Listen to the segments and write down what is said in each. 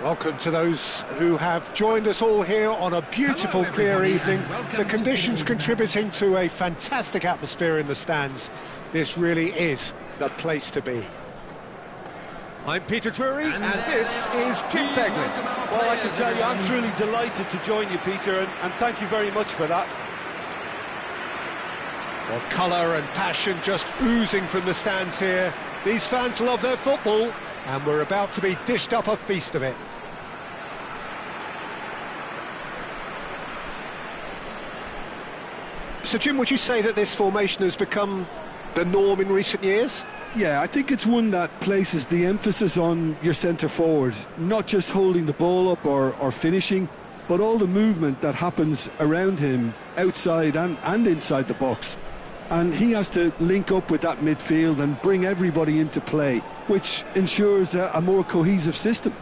Welcome to those who have joined us all here on a beautiful, clear evening. The conditions contributing to a fantastic atmosphere in the stands. This really is the place to be. I'm Peter Drury, and this is Jim Beglin. Well, I can tell you, I'm truly delighted to join you, Peter, and thank you very much for that. Well, colour and passion just oozing from the stands here. These fans love their football, and we're about to be dished up a feast of it. So, Jim, would you say that this formation has become the norm in recent years? Yeah, I think it's one that places the emphasis on your centre-forward, not just holding the ball up or finishing, but all the movement that happens around him, outside and inside the box. And he has to link up with that midfield and bring everybody into play, which ensures a more cohesive system.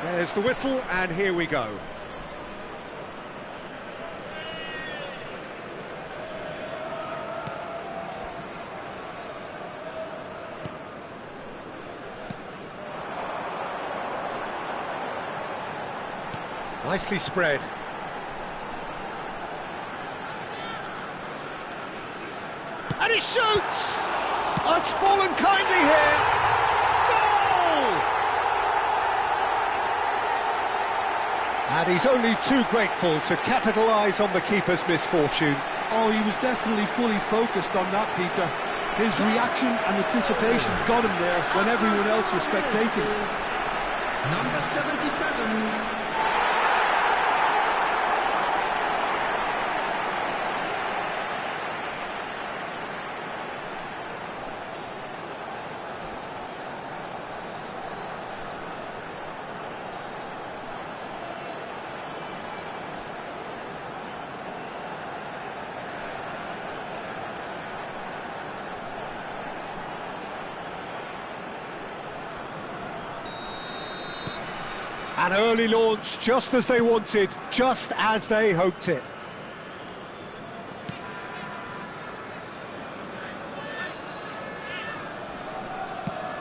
There's the whistle, and here we go. Nicely spread. And he shoots! Oh, it's fallen kindly here. And he's only too grateful to capitalise on the keeper's misfortune. Oh, he was definitely fully focused on that, Peter. His reaction and anticipation got him there when everyone else was spectating. Number 77. An early launch, just as they wanted, just as they hoped it.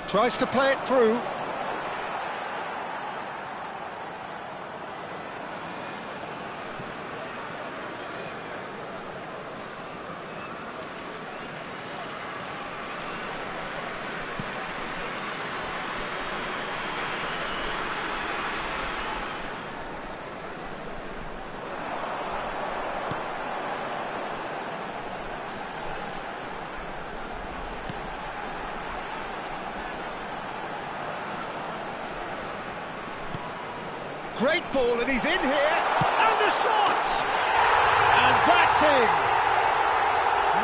Tries to play it through. Great ball, and he's in here, and the shot! And that's in!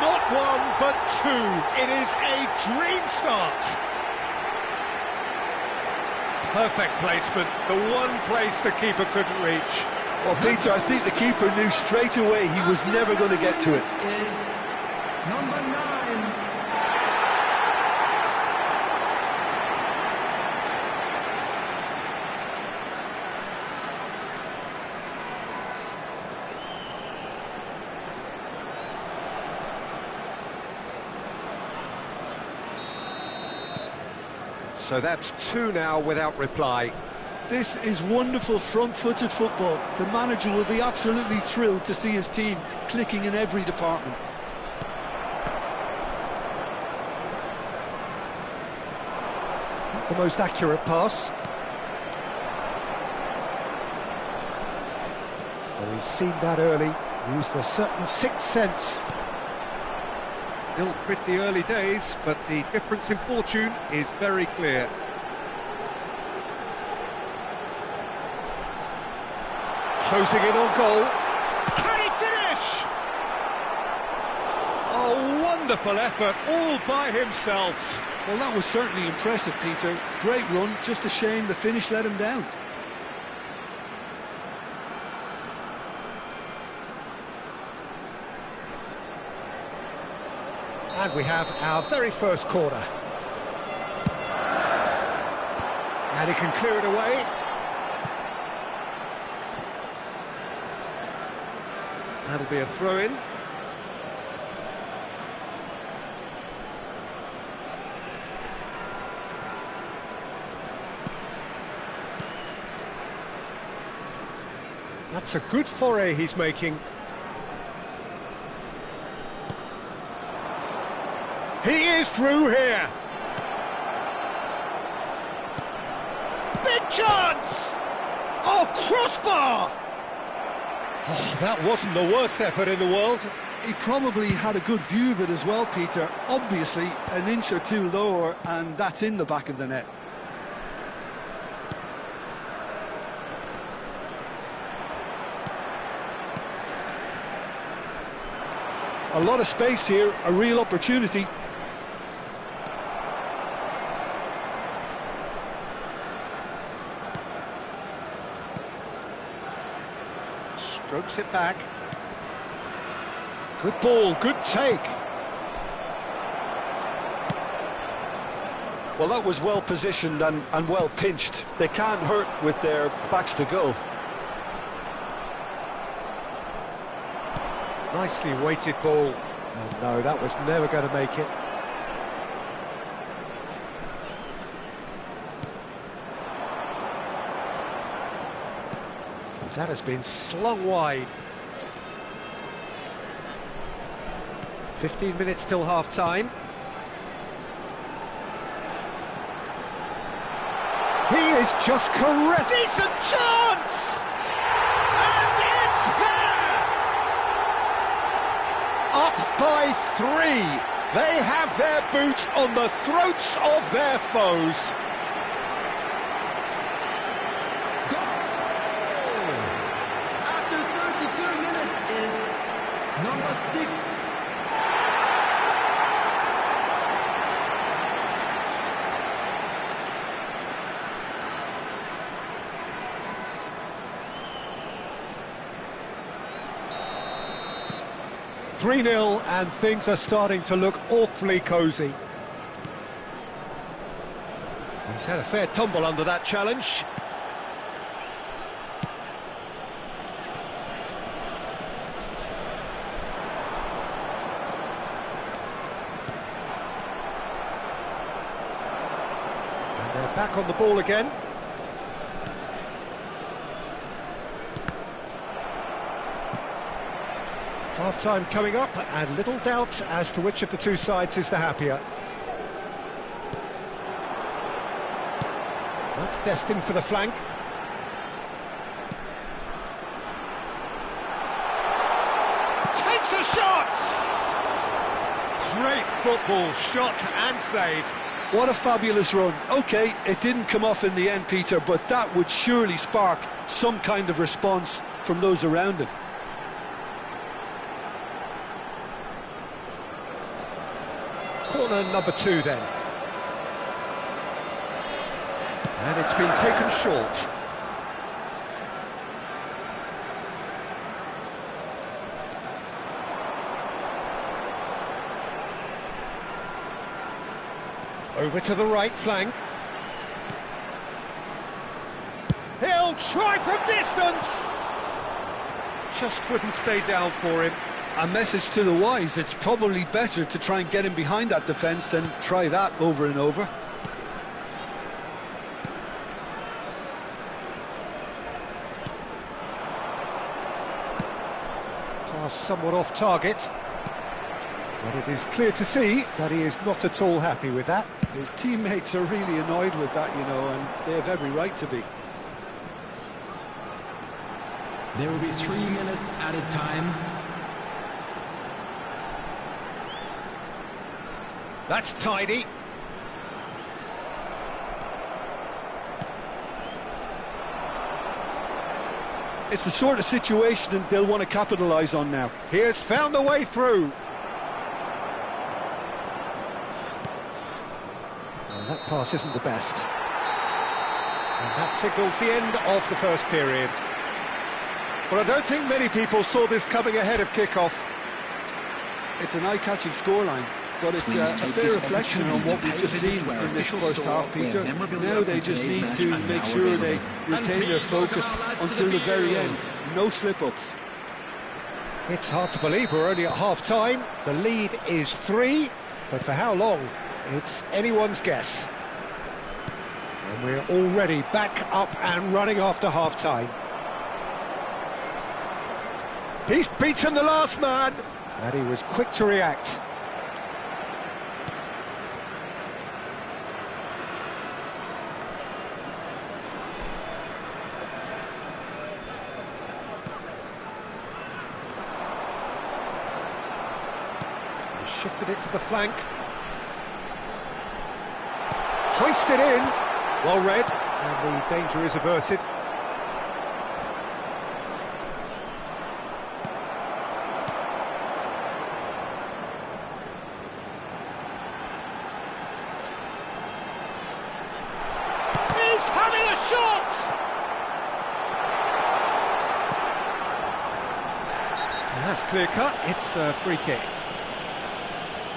Not one, but two. It is a dream start. Perfect placement, the one place the keeper couldn't reach. Well, Peter, I think the keeper knew straight away he was never going to get to it. Is number 9. So that's two now without reply. This is wonderful front-footed football. The manager will be absolutely thrilled to see his team clicking in every department. Not the most accurate pass. Well, he's seen that early, used a certain sixth sense. Still pretty early days, but the difference in fortune is very clear. Closing in on goal. Can he finish? Oh, wonderful effort all by himself. Well, that was certainly impressive, Peter. Great run, just a shame the finish let him down. And we have our very first corner. And he can clear it away. That'll be a throw-in. That's a good foray he's making. He is through here. Big chance! Oh, crossbar! Oh, that wasn't the worst effort in the world. He probably had a good view of it as well, Peter. Obviously, an inch or two lower, and that's in the back of the net. A lot of space here, a real opportunity. Strokes it back. Good ball, good take. Well, that was well positioned and well pinched. They can't hurt with their backs to goal. Nicely weighted ball. Oh no, that was never going to make it. That has been slung wide. 15 minutes till half-time. He is just caressing. Decent chance! And it's there! Up by 3. They have their boots on the throats of their foes. After 32 minutes is number 6. (3-0) and things are starting to look awfully cosy. He's had a fair tumble under that challenge. And they're back on the ball again. Half-time coming up, and little doubt as to which of the two sides is the happier. That's destined for the flank. Takes a shot! Great football, shot and save. What a fabulous run. OK, it didn't come off in the end, Peter, but that would surely spark some kind of response from those around him. Corner number 2 then. And it's been taken short. Over to the right flank. He'll try from distance! Just couldn't stay down for him. A message to the wise, it's probably better to try and get him behind that defence than try that over and over. Pass somewhat off target. But it is clear to see that he is not at all happy with that. His teammates are really annoyed with that, you know, and they have every right to be. There will be 3 minutes added time. That's tidy. It's the sort of situation that they'll want to capitalise on now. He has found a way through. pass isn't the best. And that signals the end of the first period. Well, I don't think many people saw this coming ahead of kick-off. It's an eye-catching scoreline, but it's a fair reflection on what we've just seen in this first half, Peter. Now they just need to make sure they retain their focus until the very end. No slip-ups. It's hard to believe we're only at half-time. The lead is 3, but for how long? It's anyone's guess. And we're already back up and running after half-time. He's beaten the last man, and he was quick to react. He shifted it to the flank. Hoisted in. Well read, and the danger is averted. Having a shot! And that's clear cut, it's a free kick.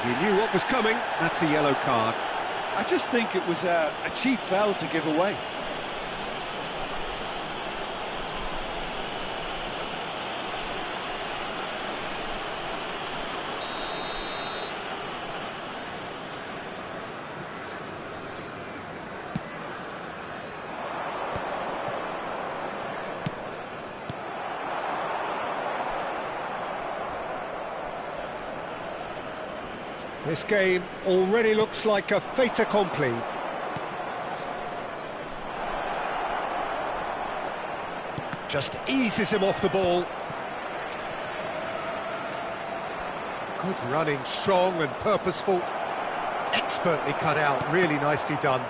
You knew what was coming, that's a yellow card. I just think it was a cheap foul to give away. This game already looks like a fait accompli. Just eases him off the ball. Good running, strong and purposeful. Expertly cut out, really nicely done.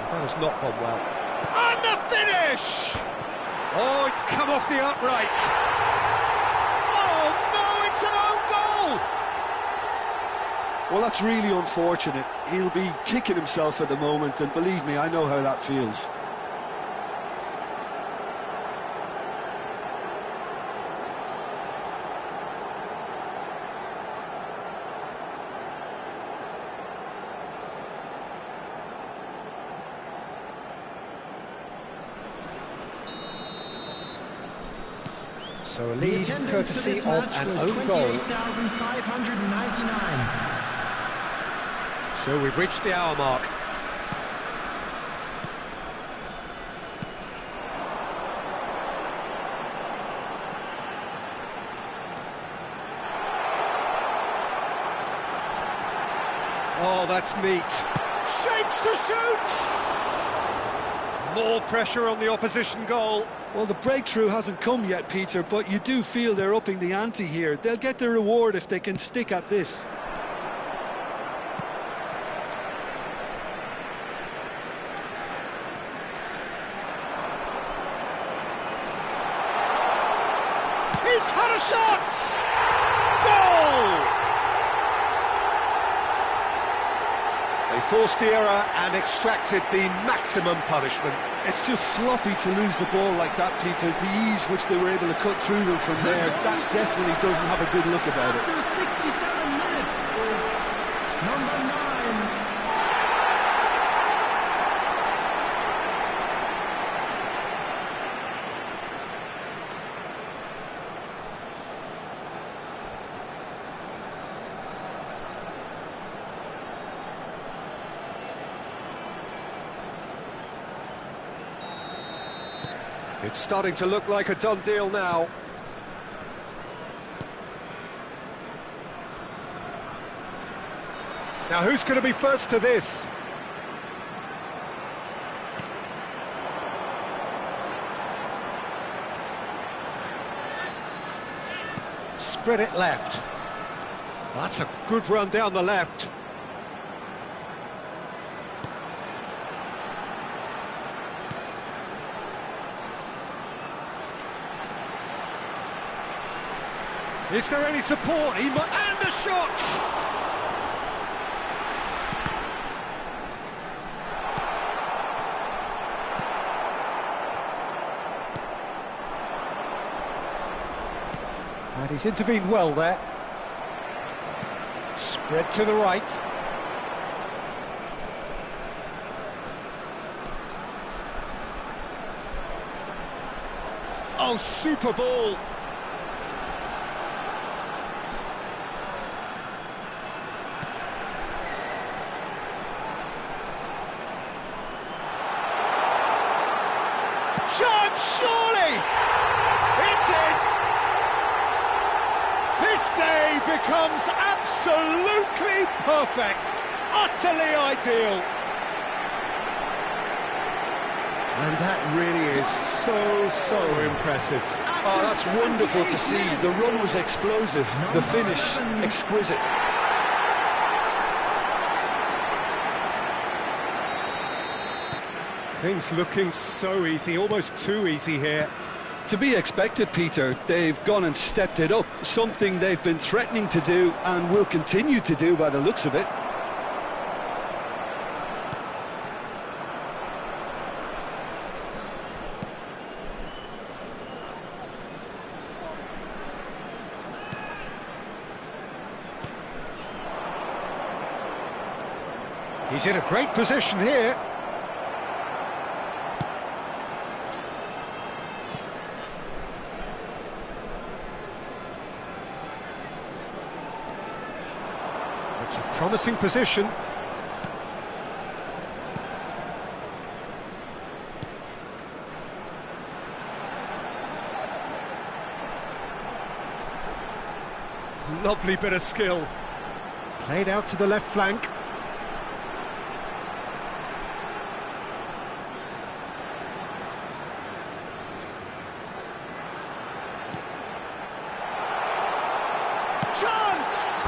That has not gone well. And the finish! Oh, it's come off the upright. Well, that's really unfortunate. He'll be kicking himself at the moment, and believe me, I know how that feels. So a lead courtesy of an own goal. So we've reached the hour mark. Oh, that's neat. Shapes to shoot! More pressure on the opposition goal. Well, the breakthrough hasn't come yet, Peter, but you do feel they're upping the ante here. They'll get their reward if they can stick at this. He's had a shot! Goal! They forced the error and extracted the maximum punishment. It's just sloppy to lose the ball like that, Peter. The ease which they were able to cut through them from there, that definitely doesn't have a good look about it. After 67 minutes is number 9. It's starting to look like a done deal now. Now who's going to be first to this? Spread it left. That's a good run down the left. Is there any support? And a shot! And he's intervened well there. Spread to the right. Oh, super ball! Chance, surely! It's in! This day becomes absolutely perfect, utterly ideal. And that really is so impressive. Oh, that's wonderful to see. The run was explosive, the finish exquisite. Things looking so easy, almost too easy here. To be expected, Peter. They've gone and stepped it up, something they've been threatening to do and will continue to do by the looks of it. He's in a great position here. It's a promising position. Lovely bit of skill. Played out to the left flank. Chance!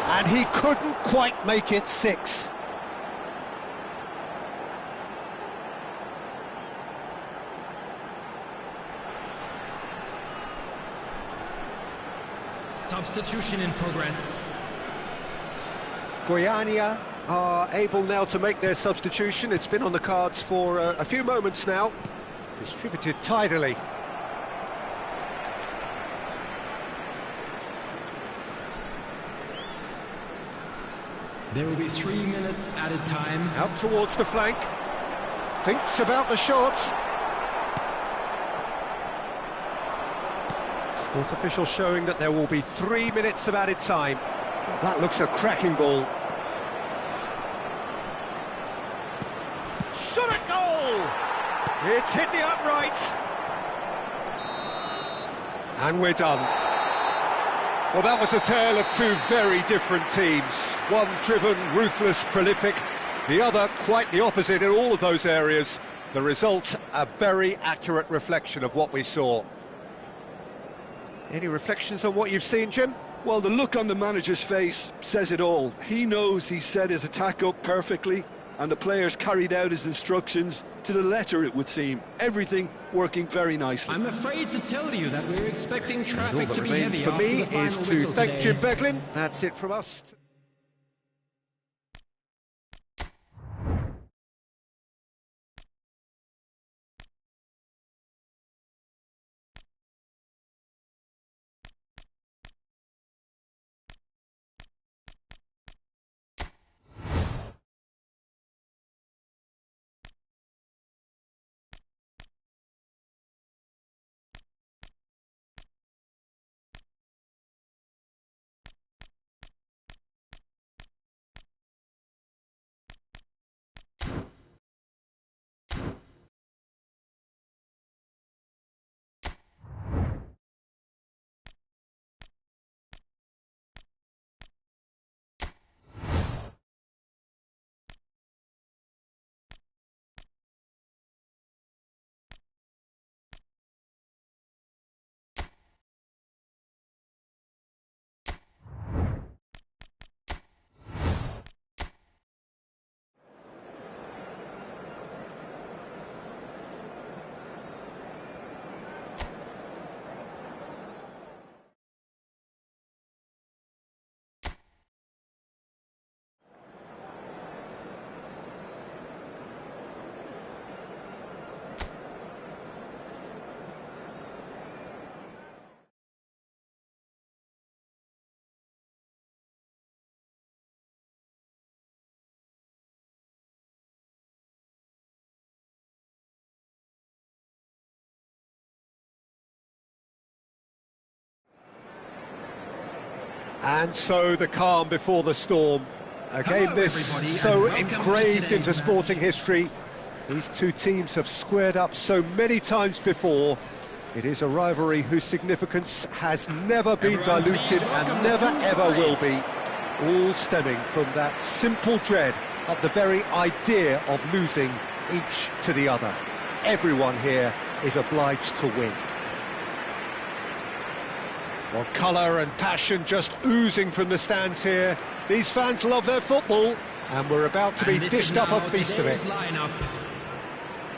And he couldn't quite make it 6. Substitution in progress. Guyana are able now to make their substitution. It's been on the cards for a few moments now. Distributed tidily. There will be 3 minutes added time. Out towards the flank. Thinks about the shot. Fourth official showing that there will be 3 minutes of added time. Well, that looks a cracking ball. Shot at goal! It's hit the upright. And we're done. Well, that was a tale of two very different teams. One driven, ruthless, prolific. The other quite the opposite in all of those areas. The result, a very accurate reflection of what we saw. Any reflections on what you've seen, Jim? Well, the look on the manager's face says it all. He knows he set his attack up perfectly, and the players carried out his instructions to the letter, it would seem. Everything working very nicely. I'm afraid to tell you that we're expecting All traffic that to be remains heavy for after me the final is to whistle thank today. Jim Beglin. That's it from us. And so the calm before the storm. A game this so engraved into sporting history. These two teams have squared up so many times before. It is a rivalry whose significance has never been diluted and never ever will be. All stemming from that simple dread at the very idea of losing each to the other. Everyone here is obliged to win. Well, colour and passion just oozing from the stands here. These fans love their football, and we're about to be dished up a feast of it.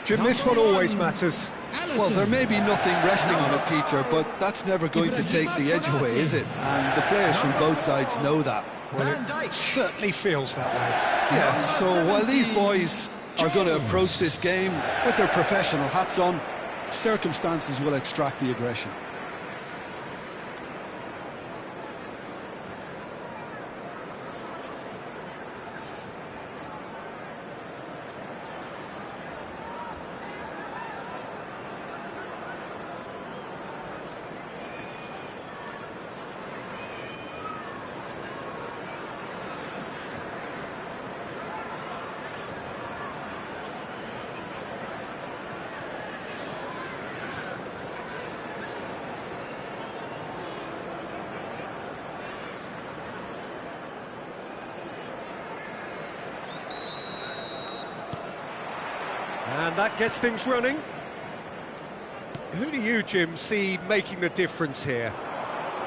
Jim, this one always matters. Well, there may be nothing resting on it, Peter, but that's never going to take the edge away, is it? And the players from both sides know that. Well, it certainly feels that way. Yes, so while these boys are going to approach this game with their professional hats on, circumstances will extract the aggression. And that gets things running. Who do you, Jim, see making the difference here?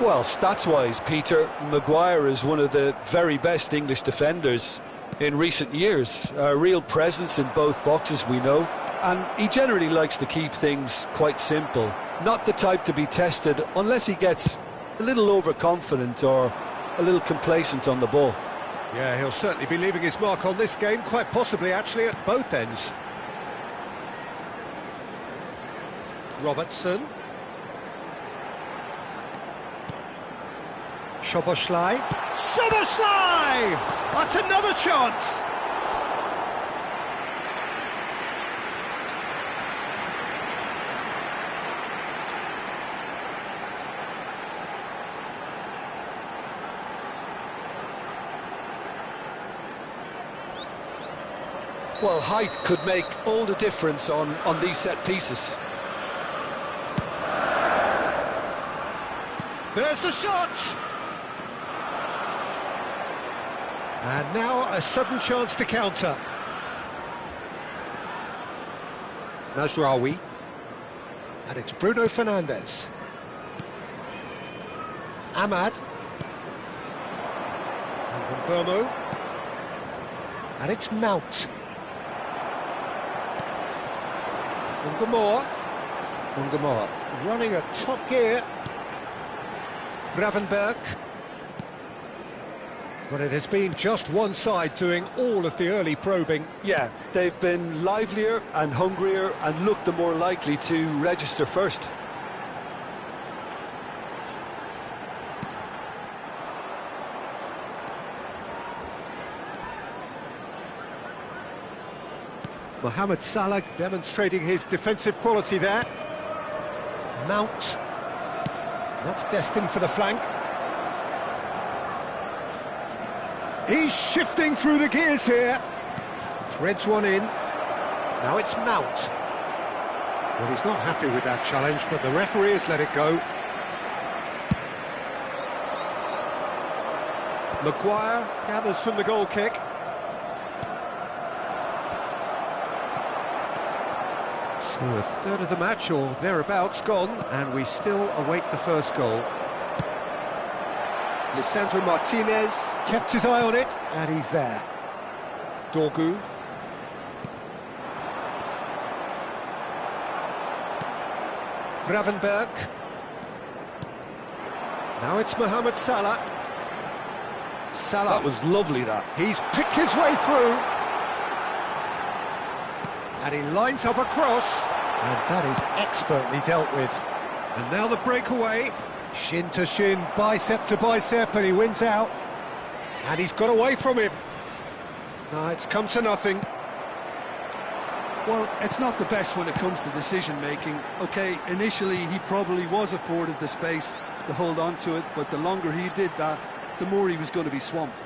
Well, stats-wise, Peter, Maguire is one of the very best English defenders in recent years. A real presence in both boxes, we know. And he generally likes to keep things quite simple. Not the type to be tested unless he gets a little overconfident or a little complacent on the ball. Yeah, he'll certainly be leaving his mark on this game, quite possibly actually at both ends. Robertson. Szoboszlai. Szoboszlai! That's another chance! Well, height could make all the difference on these set pieces. There's the shot! And now a sudden chance to counter. Mazraoui. And it's Bruno Fernandes. Ahmad. And Mbomo. And it's Mount. Ungamor running at top gear. Gravenberg. But it has been just one side doing all of the early probing. Yeah, they've been livelier and hungrier and looked the more likely to register first. Mohamed Salah demonstrating his defensive quality there. Mount. That's destined for the flank. He's shifting through the gears here. Threads one in. Now it's Mount. Well, he's not happy with that challenge, but the referee has let it go. Maguire gathers from the goal kick. So a third of the match, or thereabouts, gone, and we still await the first goal. Lisandro Martinez kept his eye on it, and he's there. Dorgu. Gravenberg. Now it's Mohamed Salah. Salah. That was lovely, that. He's picked his way through. And he lines up a cross, and that is expertly dealt with. And now the breakaway, shin to shin, bicep to bicep, and he wins out. And he's got away from him. No, it's come to nothing. Well, it's not the best when it comes to decision-making. OK, initially he probably was afforded the space to hold on to it, but the longer he did that, the more he was going to be swamped.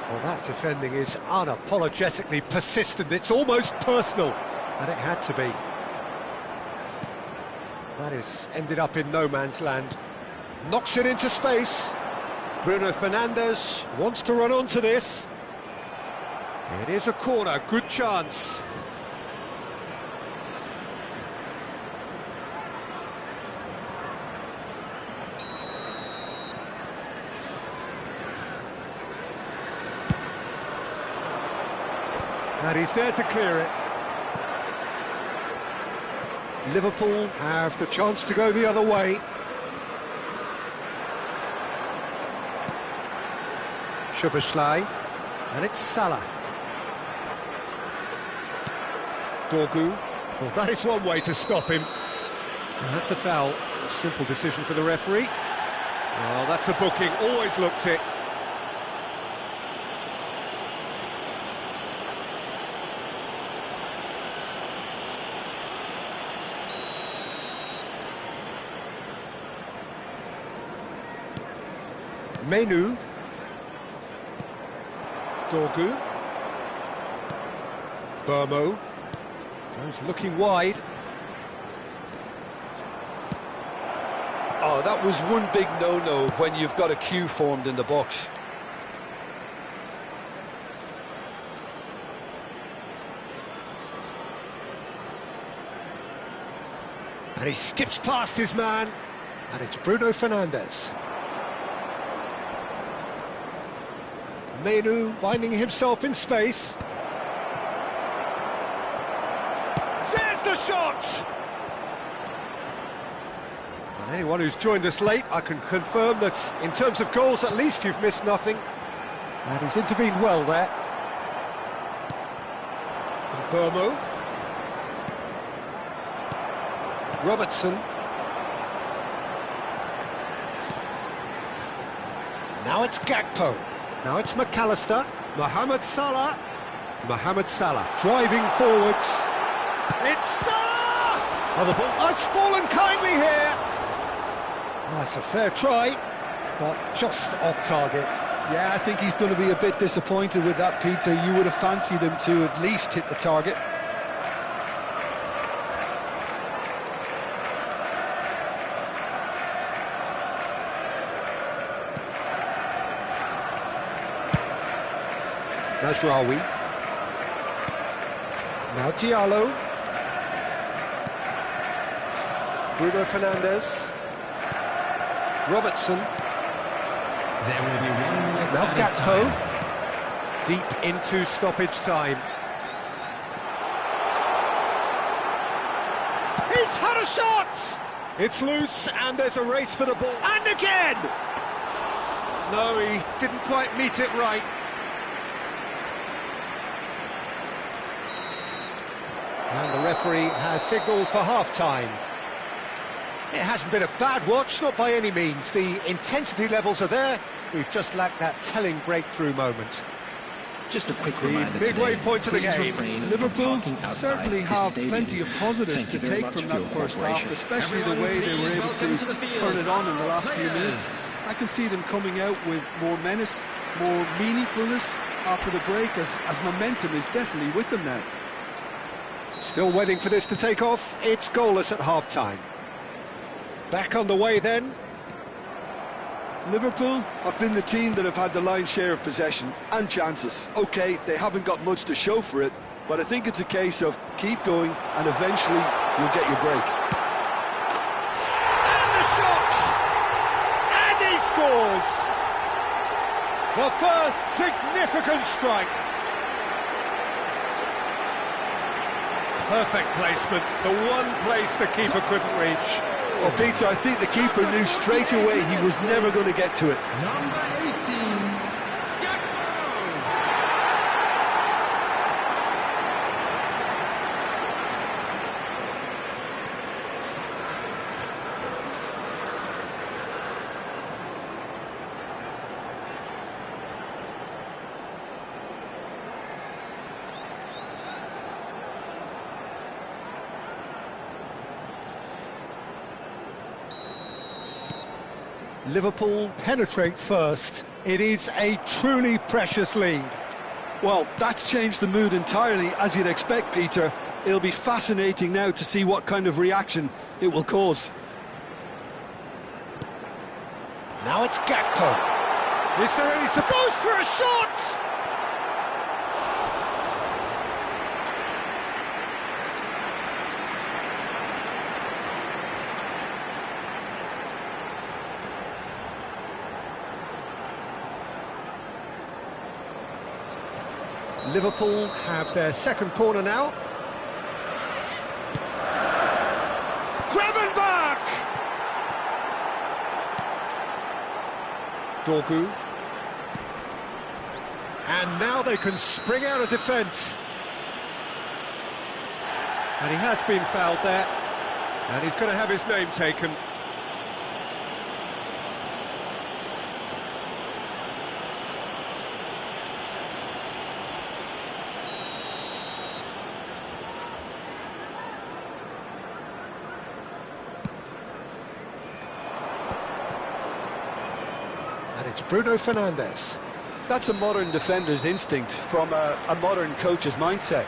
Well, that defending is unapologetically persistent. It's almost personal, and it had to be. That has ended up in no man's land. Knocks it into space. Bruno Fernandes wants to run onto this. It is a corner, good chance. And he's there to clear it. Liverpool have the chance to go the other way. Szoboszlai, and it's Salah. Dorgu. Well, that is one way to stop him. Well, that's a foul. A simple decision for the referee. Well, that's a booking. Always looked it. Menu. Dorgu. Burmo. Goes looking wide. Oh, that was one big no-no when you've got a queue formed in the box. And he skips past his man. And it's Bruno Fernandes. Menu finding himself in space. There's the shot! And anyone who's joined us late, I can confirm that in terms of goals, at least you've missed nothing. And he's intervened well there. And Burmo. Robertson. Now it's Gakpo. Now it's McAllister. Mohamed Salah. Mohamed Salah driving forwards. It's Salah! Oh, the ball has fallen kindly here. Well, that's a fair try, but just off target. Yeah, I think he's going to be a bit disappointed with that, Peter. You would have fancied him to at least hit the target. Mazraoui. Now Diallo. Bruno Fernandes. Robertson. There will be 1 minute Now added Gakpo. time. Deep into stoppage time. He's had a shot! It's loose and there's a race for the ball. And again! No, he didn't quite meet it right. And the referee has signalled for half-time. It hasn't been a bad watch, not by any means. The intensity levels are there. We've just lacked that telling breakthrough moment. Just a quick reminder. midway today, point of the please game. refrain from Liverpool talking outside certainly this have stadium. plenty of positives Thank to you very take much from for that your first half, cooperation. especially the Everyone, way they were please able welcome to the field turn it on in the our last few players. minutes. I can see them coming out with more menace, more meaningfulness after the break, as momentum is definitely with them now. Still waiting for this to take off. It's goalless at half-time. Back on the way then. Liverpool have been the team that have had the lion's share of possession and chances. OK, they haven't got much to show for it, but I think it's a case of keep going and eventually you'll get your break. And the shot! And he scores! The first significant strike. Perfect placement, the one place the keeper couldn't reach. Well, Peter, I think the keeper knew straight away he was never going to get to it. Number 18, Gakpo. Liverpool penetrate first. It is a truly precious lead. Well, that's changed the mood entirely, as you'd expect, Peter. It'll be fascinating now to see what kind of reaction it will cause. Now it's Gakpo. Is there any support? Goes for a shot! Liverpool have their second corner now. Gravenberch! Dorgu. And now they can spring out of defence. And he has been fouled there. And he's going to have his name taken. And it's Bruno Fernandes. That's a modern defender's instinct from a modern coach's mindset.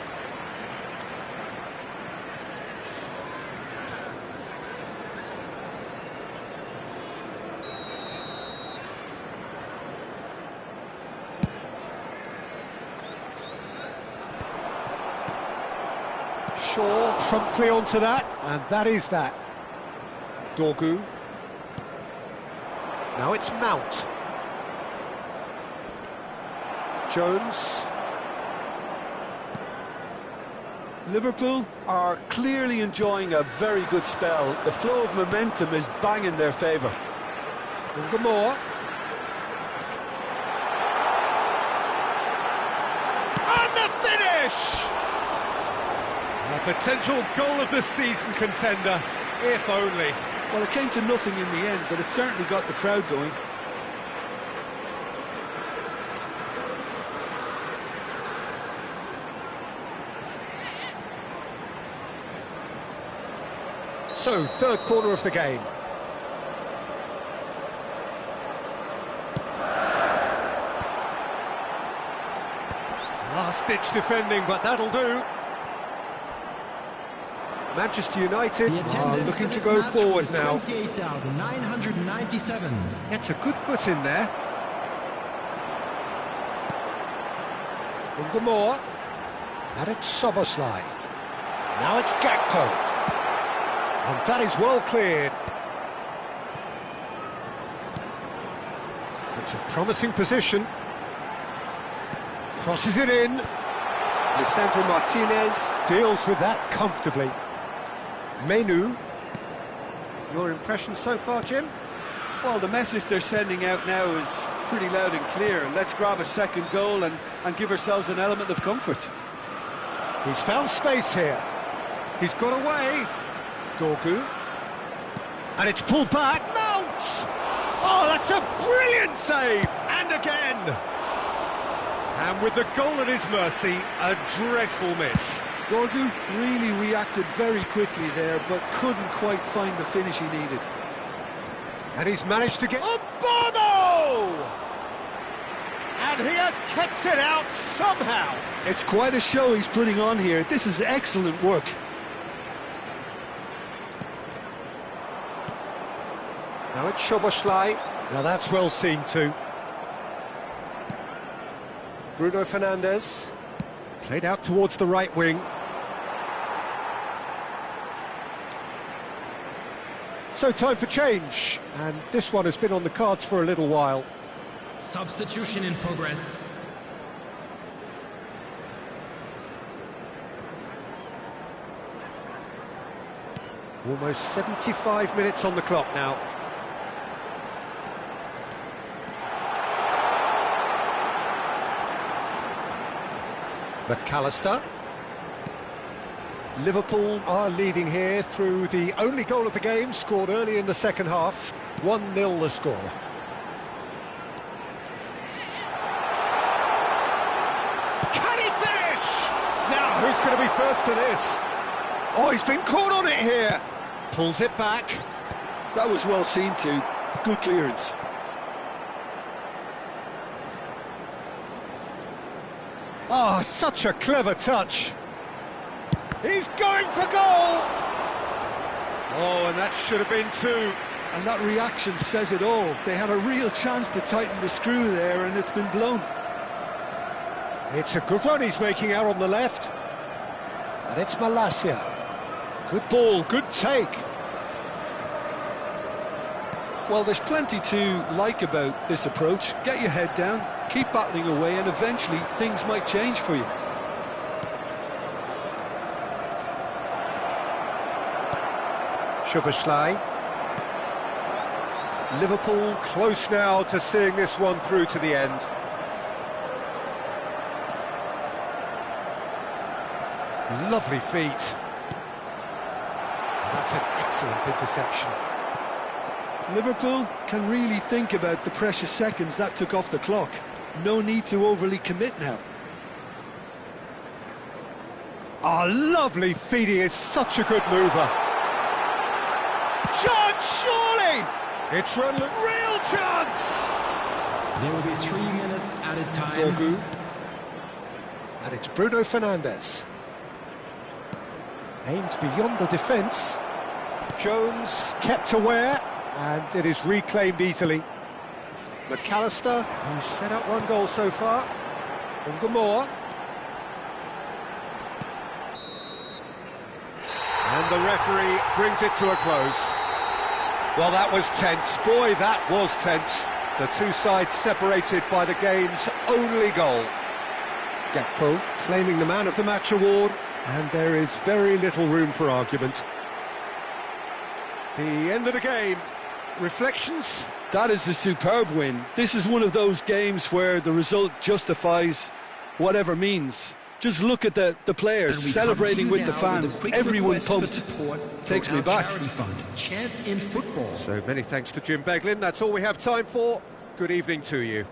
Shaw promptly onto that, and that is that. Dorgu. Now it's Mount. Jones. Liverpool are clearly enjoying a very good spell. The flow of momentum is bang in their favour. Moore. And the finish! A potential goal of the season contender, if only. Well, it came to nothing in the end, but it certainly got the crowd going. So, third corner of the game. Last-ditch defending, but that'll do. Manchester United are looking to go forward now. 28,997. Gets a good foot in there. Moore. And it's Soboslai. Now it's Gakpo. And that is well cleared. It's a promising position. Crosses it in. Lisandro Martinez deals with that comfortably. Menu. Your impression so far, Jim? Well, the message they're sending out now is pretty loud and clear. Let's grab a second goal and give ourselves an element of comfort. He's found space here. He's got away. Dorgu. And it's pulled back. Mount! Oh, that's a brilliant save! And again! And with the goal at his mercy, a dreadful miss. Dorgu really reacted very quickly there, but couldn't quite find the finish he needed. And he's managed to get... Bono! And he has kept it out somehow. It's quite a show he's putting on here. This is excellent work. Now it's Szoboszlai. Now that's well seen too. Bruno Fernandes. Played out towards the right wing. So time for change. And this one has been on the cards for a little while. Substitution in progress. Almost 75 minutes on the clock now. McAllister. Liverpool are leading here through the only goal of the game, scored early in the second half. 1-0 the score. Can he finish? Now, who's going to be first to this? Oh, he's been caught on it here. Pulls it back. That was well seen too. Good clearance. Oh, such a clever touch. He's going for goal! Oh, and that should have been two. And that reaction says it all. They had a real chance to tighten the screw there, and it's been blown. It's a good run he's making out on the left. And it's Malacia. Good ball, good take. Well, there's plenty to like about this approach. Get your head down, keep battling away, and eventually things might change for you. Szoboszlai. Liverpool close now to seeing this one through to the end. Lovely feet. That's an excellent interception. Liverpool can really think about the precious seconds that took off the clock. No need to overly commit now. Oh, lovely feet. He is such a good mover. Chance, surely! It's run, real chance! There will be 3 minutes added time. Dorgu. And it's Bruno Fernandes. Aimed beyond the defence. Jones kept aware, and it is reclaimed easily. McAllister, who's set up one goal so far. Ungamore. And the referee brings it to a close. Well, that was tense. Boy, that was tense. The two sides separated by the game's only goal. Gakpo claiming the Man of the Match award, and there is very little room for argument. The end of the game. Reflections? That is a superb win. This is one of those games where the result justifies whatever means. Just look at the players celebrating with the fans. Everyone pumped. Takes me back. Chance in football. So many thanks to Jim Beglin. That's all we have time for. Good evening to you.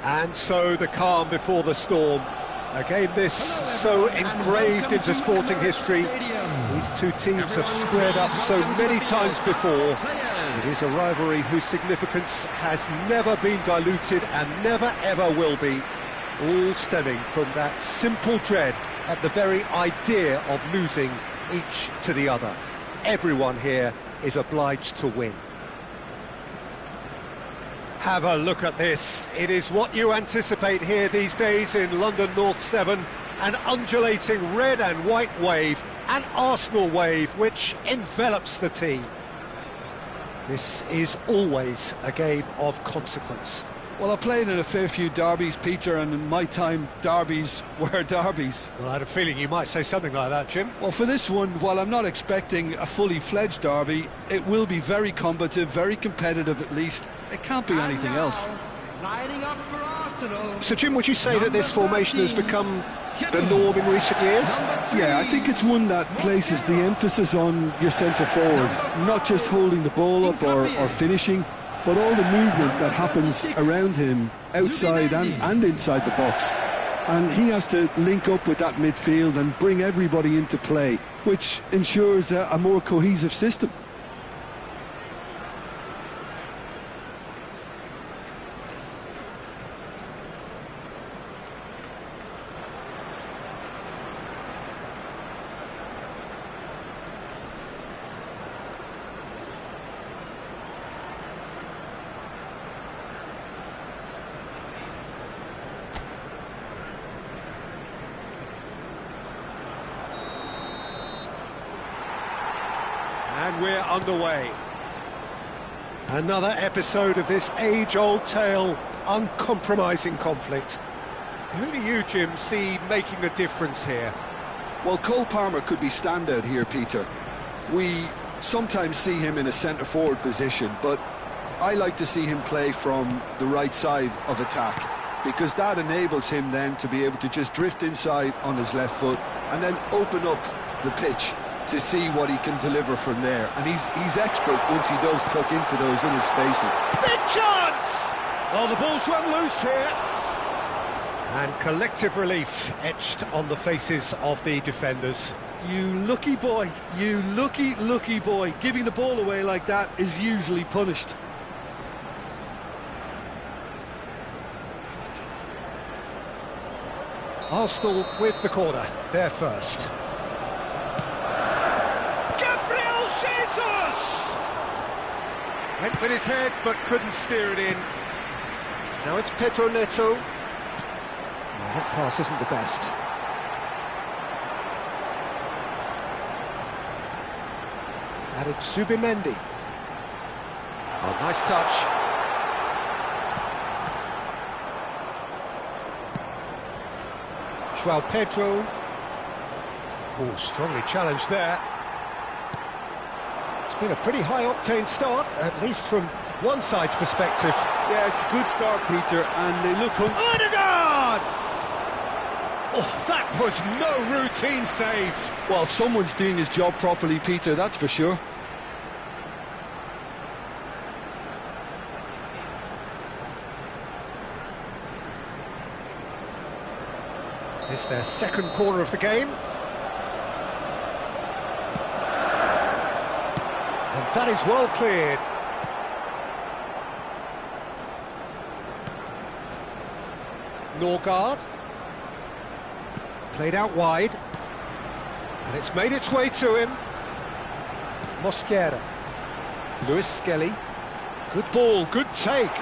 And so the calm before the storm. A game this so engraved into sporting history. These two teams have squared up so many times before. It is a rivalry whose significance has never been diluted and never ever will be. All stemming from that simple dread at the very idea of losing each to the other. Everyone here is obliged to win. Have a look at this. It is what you anticipate here these days in London North 7. An undulating red and white wave, an Arsenal wave which envelops the team. This is always a game of consequence. Well, I played in a fair few derbies, Peter, and in my time, derbies were derbies. Well, I had a feeling you might say something like that, Jim. Well, for this one, while I'm not expecting a fully fledged derby, it will be very combative, very competitive at least. It can't be anything else. Lining up for Arsenal. So, Jim, would you say that this formation has become the norm in recent years? Yeah, I think it's one that places the emphasis on your centre forward, not just holding the ball up or finishing, but all the movement that happens around him, outside and inside the box. And he has to link up with that midfield and bring everybody into play, which ensures a more cohesive system. And we're underway. Another episode of this age-old tale, uncompromising conflict. Who do you, Jim, see making a difference here? Well, Cole Palmer could be standout here, Peter. We sometimes see him in a centre-forward position, but I like to see him play from the right side of attack, because that enables him then to be able to just drift inside on his left foot and then open up the pitch to see what he can deliver from there. And he's expert once he does tuck into those little spaces. Big chance! Oh, the ball's run loose here. And collective relief etched on the faces of the defenders. You lucky boy, you lucky boy. Giving the ball away like that is usually punished. Arsenal with the corner, they're first. Jesus! Went with his head, but couldn't steer it in. Now it's Pedro Neto. Oh, that pass isn't the best. Added Subimendi. Oh, nice touch. João Pedro. Oh, strongly challenged there. It's been a pretty high-octane start, at least from one side's perspective. Yeah, it's a good start, Peter, and they look... Odegaard! Oh, that was no routine save. Well, someone's doing his job properly, Peter, that's for sure. It's their second corner of the game. And that is well cleared. Norgard. Played out wide. And it's made its way to him. Mosquera. Lewis Skelly. Good ball, good take.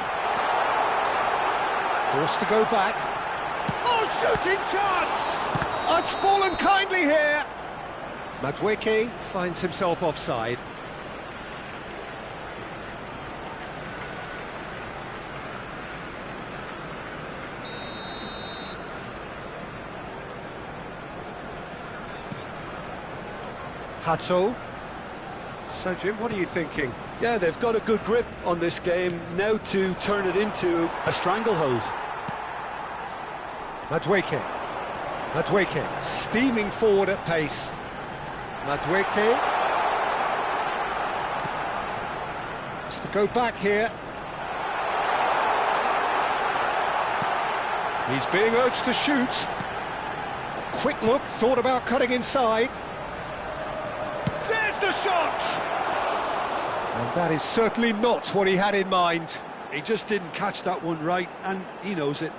Forced to go back. Oh, shooting chance! Oh, it's fallen kindly here. Madueke finds himself offside. Hato. So, Jim, what are you thinking? Yeah, they've got a good grip on this game, now to turn it into a stranglehold. Madueke. Madueke steaming forward at pace. Madueke has to go back here. He's being urged to shoot. A quick look, thought about cutting inside. There's the shot! And that is certainly not what he had in mind. He just didn't catch that one right, and he knows it.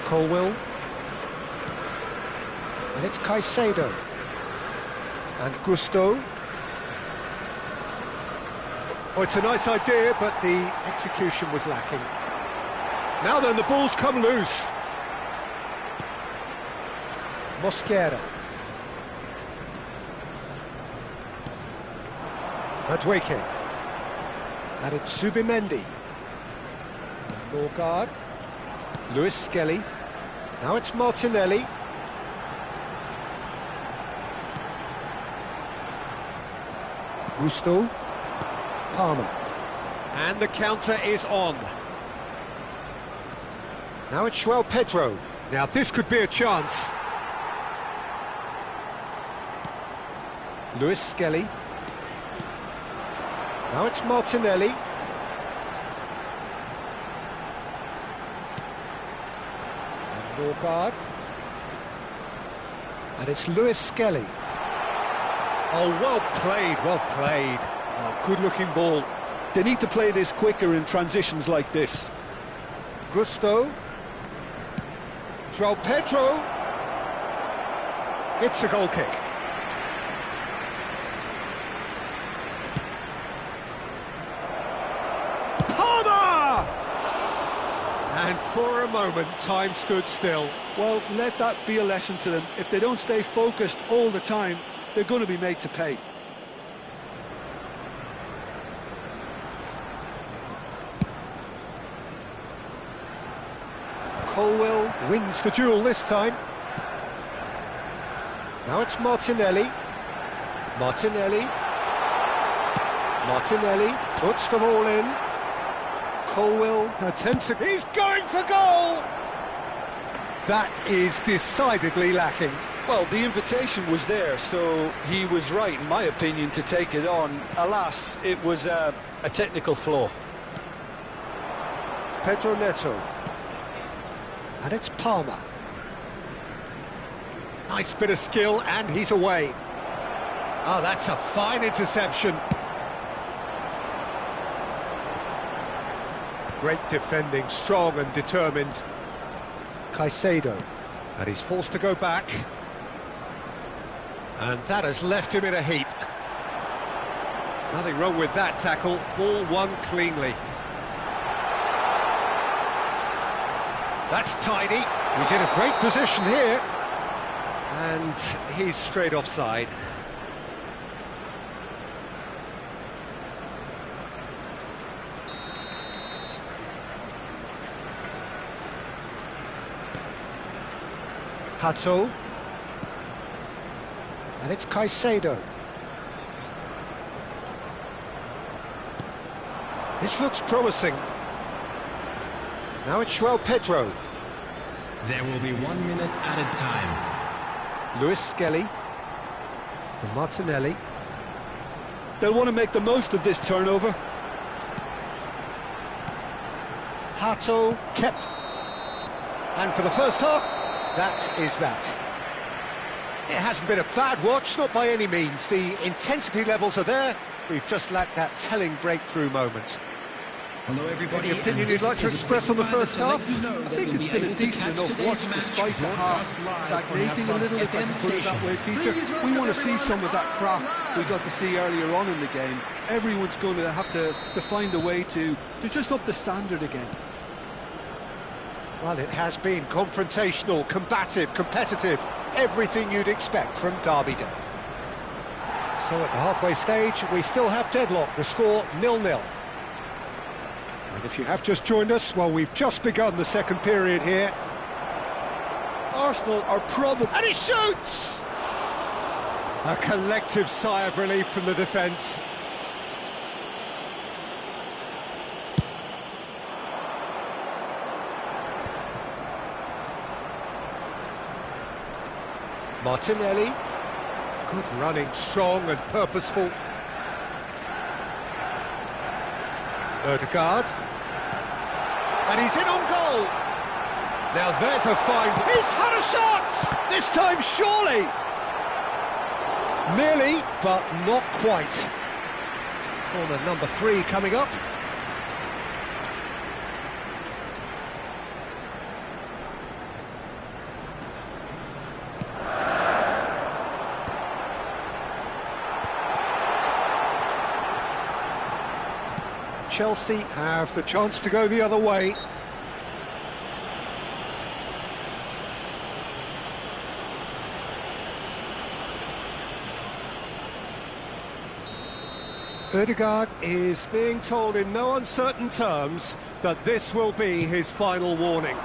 Colwill. And it's Caicedo. And Gusto. Oh, it's a nice idea, but the execution was lacking. Now then, the ball's come loose. Mosquera. Madueke. And it's Zubimendi. Norgard. Lewis Skelly. Now it's Martinelli. Gusto. Palmer. And the counter is on. Now it's João Pedro. Now this could be a chance. Lewis Skelly. Now it's Martinelli. Norgard. And it's Lewis Skelly. Oh, well played, well played. Oh, good-looking ball. They need to play this quicker in transitions like this. Gusto. João Pedro. It's a goal kick. And for a moment, time stood still. Well, let that be a lesson to them. If they don't stay focused all the time, they're going to be made to pay. Colwill wins the duel this time. Now it's Martinelli. Martinelli puts them all in. Colwill attempts it. He's going for goal! That is decidedly lacking. Well, the invitation was there, so he was right, in my opinion, to take it on. Alas, it was a technical flaw. Pedro Neto. And it's Palmer. Nice bit of skill, and he's away. Oh, that's a fine interception. Great defending, strong and determined. Caicedo. And he's forced to go back. And that has left him in a heap. Nothing wrong with that tackle. Ball won cleanly. That's tidy. He's in a great position here. And he's straight offside. Hato. And it's Caicedo. This looks promising. Now it's João Pedro. There will be 1 minute added time. Lewis Skelly. To Martinelli. They'll want to make the most of this turnover. Hato kept. And for the first half, that is that. It hasn't been a bad watch, not by any means. The intensity levels are there. We've just lacked that telling breakthrough moment. Hello, everybody. Any opinion you'd like to express on the first half? I think it's been a decent enough watch despite the half stagnating a little, if I can put it that way, Peter. We want to see some of that craft we got to see earlier on in the game. Everyone's going to have to find a way to just up the standard again. Well, it has been confrontational, combative, competitive, everything you'd expect from Derby Day. So at the halfway stage, we still have deadlock, the score 0-0. And if you have just joined us, well, we've just begun the second period here. Arsenal are probably... And he shoots! A collective sigh of relief from the defence. Martinelli. Good running, strong and purposeful. Ødegaard. And he's in on goal. Now there's a fine... He's had a shot! This time, surely! Nearly, but not quite. Corner number 3 coming up. Chelsea have the chance to go the other way. Ødegaard is being told in no uncertain terms that this will be his final warning.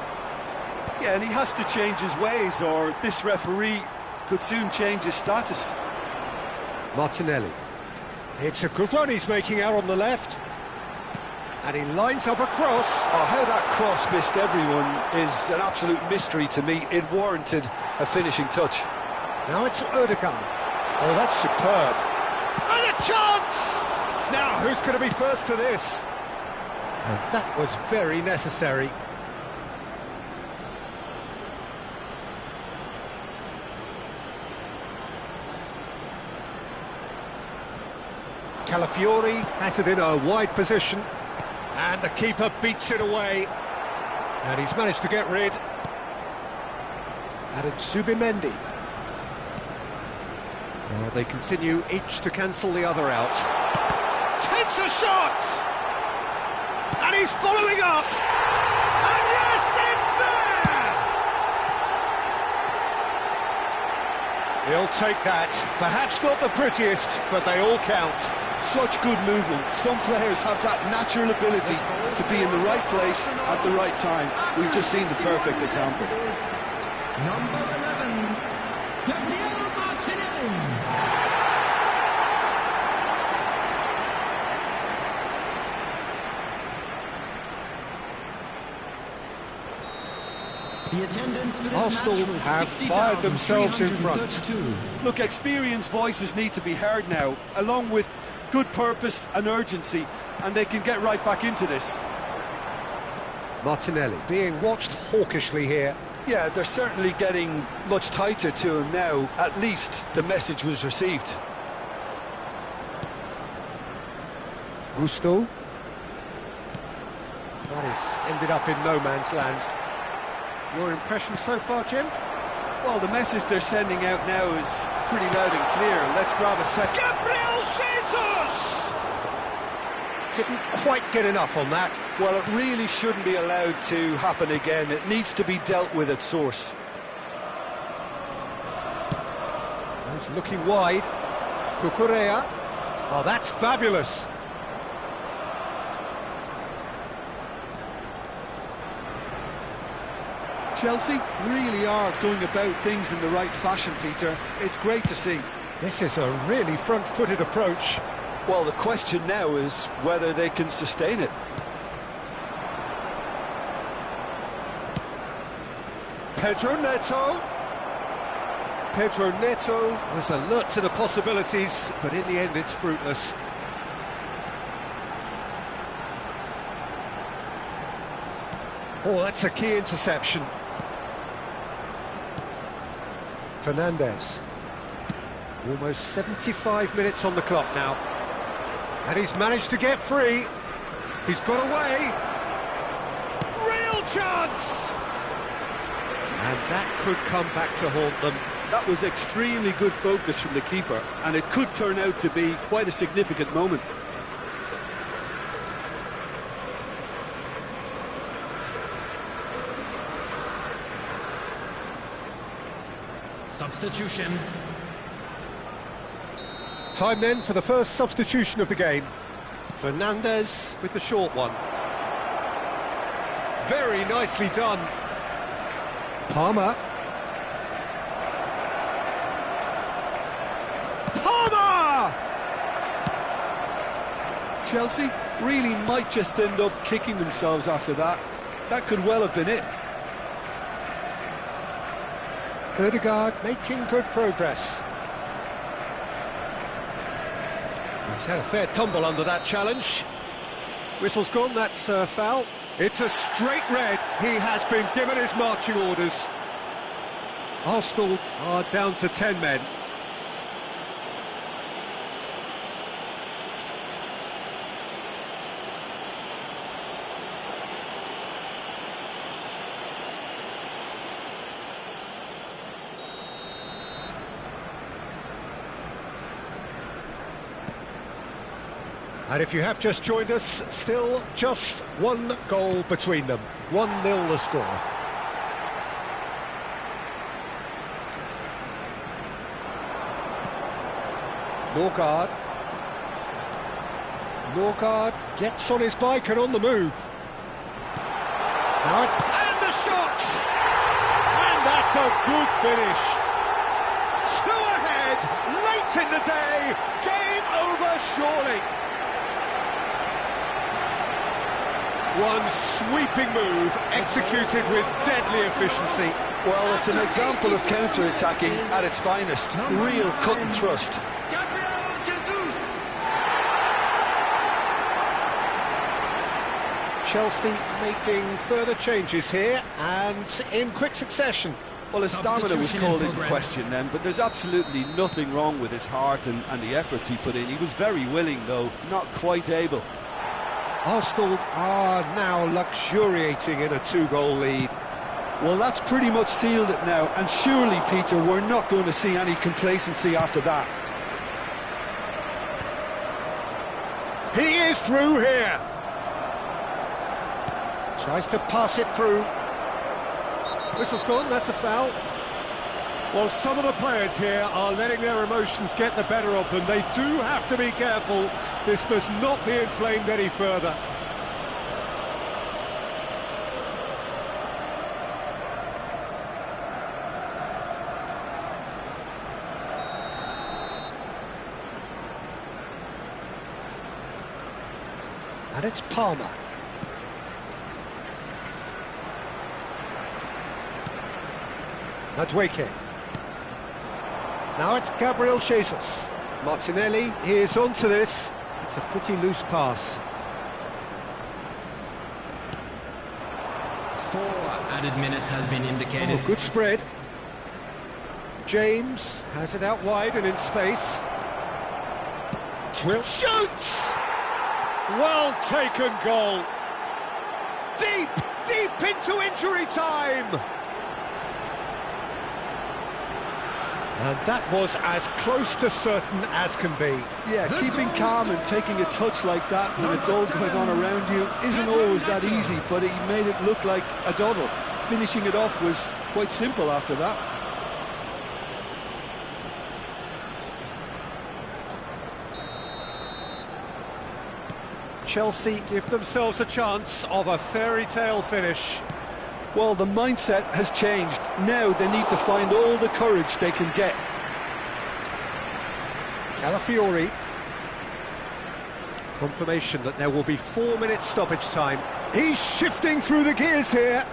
Yeah, and he has to change his ways, or this referee could soon change his status. Martinelli. It's a good run he's making out on the left. And he lines up a cross. Oh, how that cross missed everyone is an absolute mystery to me. It warranted a finishing touch. Now it's Ødegaard. Oh, that's superb. And a chance! Now, who's going to be first to this? And that was very necessary. Calafiori has it in a wide position. And the keeper beats it away. And he's managed to get rid. And it's Zubimendi. Well, they continue each to cancel the other out. Takes a shot! And he's following up! And yes, it's there! He'll take that. Perhaps not the prettiest, but they all count. Such good movement. Some players have that natural ability to be in the right place at the right time. We've just seen the perfect example. Number 11, Gabriel Martinelli. The attendance for this Arsenal match was have fired themselves in front. 60,332. Look, experienced voices need to be heard now, along with good purpose and urgency, and they can get right back into this. Martinelli being watched hawkishly here. Yeah, they're certainly getting much tighter to him now. At least the message was received. Gusto. That is ended up in no man's land. Your impression so far, Jim? Well, the message they're sending out now is pretty loud and clear. Let's grab a second. Gabriel Jesus! Didn't quite get enough on that. Well, it really shouldn't be allowed to happen again. It needs to be dealt with at source. He's looking wide. Cucurella. Oh, that's fabulous. Chelsea really are going about things in the right fashion, Peter. It's great to see. This is a really front-footed approach. Well, the question now is whether they can sustain it. Pedro Neto. Pedro Neto was alert to the possibilities, but in the end it's fruitless. Oh, that's a key interception. Fernandes. Almost 75 minutes on the clock now. And he's managed to get free. He's got away. Real chance! And that could come back to haunt them. That was extremely good focus from the keeper, and it could turn out to be quite a significant moment. Substitution. Time then for the first substitution of the game. Fernandes with the short one. Very nicely done. Palmer. Palmer! Chelsea really might just end up kicking themselves after that. That could well have been it. Ødegaard making good progress. He's had a fair tumble under that challenge. Whistle's gone, that's a foul. It's a straight red. He has been given his marching orders. Arsenal are down to 10 men. And if you have just joined us, still just one goal between them. 1-0 the score. Norgard gets on his bike and on the move. Now it's... And the shot! And that's a good finish. 2 ahead, late in the day. Game over surely. One sweeping move, executed with deadly efficiency. Well, it's an example of counter-attacking at its finest. Real cut and thrust. Chelsea making further changes here, and in quick succession. Well, his stamina was called into question then, but there's absolutely nothing wrong with his heart and the efforts he put in. He was very willing, though, not quite able. Arsenal are now luxuriating in a 2-goal lead. Well, that's pretty much sealed it now, and surely, Peter, we're not going to see any complacency after that. He is through here. Tries to pass it through. Whistle's gone, that's a foul. Well, some of the players here are letting their emotions get the better of them. They do have to be careful. This must not be inflamed any further. And it's Palmer. Madueke. Now it's Gabriel Jesus. Martinelli is onto this. It's a pretty loose pass. 4 added minutes has been indicated. Oh, good spread. James has it out wide and in space. Drill shoots! Well taken goal. Deep into injury time. And that was as close to certain as can be. Yeah, keeping calm and taking a touch like that when it's all going on around you isn't always that easy, but he made it look like a doddle. Finishing it off was quite simple after that. Chelsea give themselves a chance of a fairy tale finish. Well, the mindset has changed. Now they need to find all the courage they can get. Calafiori. Confirmation that there will be 4 minutes stoppage time. He's shifting through the gears here.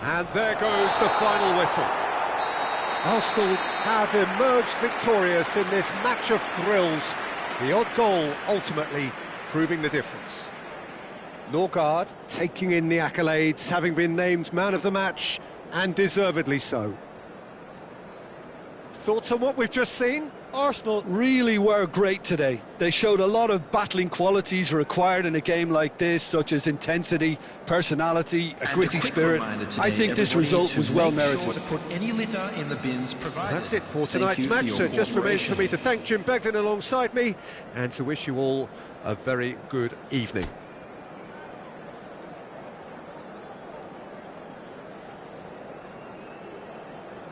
And there goes the final whistle. Arsenal have emerged victorious in this match of thrills. The odd goal ultimately proving the difference. Norgard taking in the accolades, having been named man of the match, and deservedly so. Thoughts on what we've just seen? Arsenal really were great today. They showed a lot of battling qualities required in a game like this, such as intensity, personality, a gritty spirit. I think this result was well merited. That's it for tonight's match, so it just remains for me to thank Jim Beglin alongside me and to wish you all a very good evening.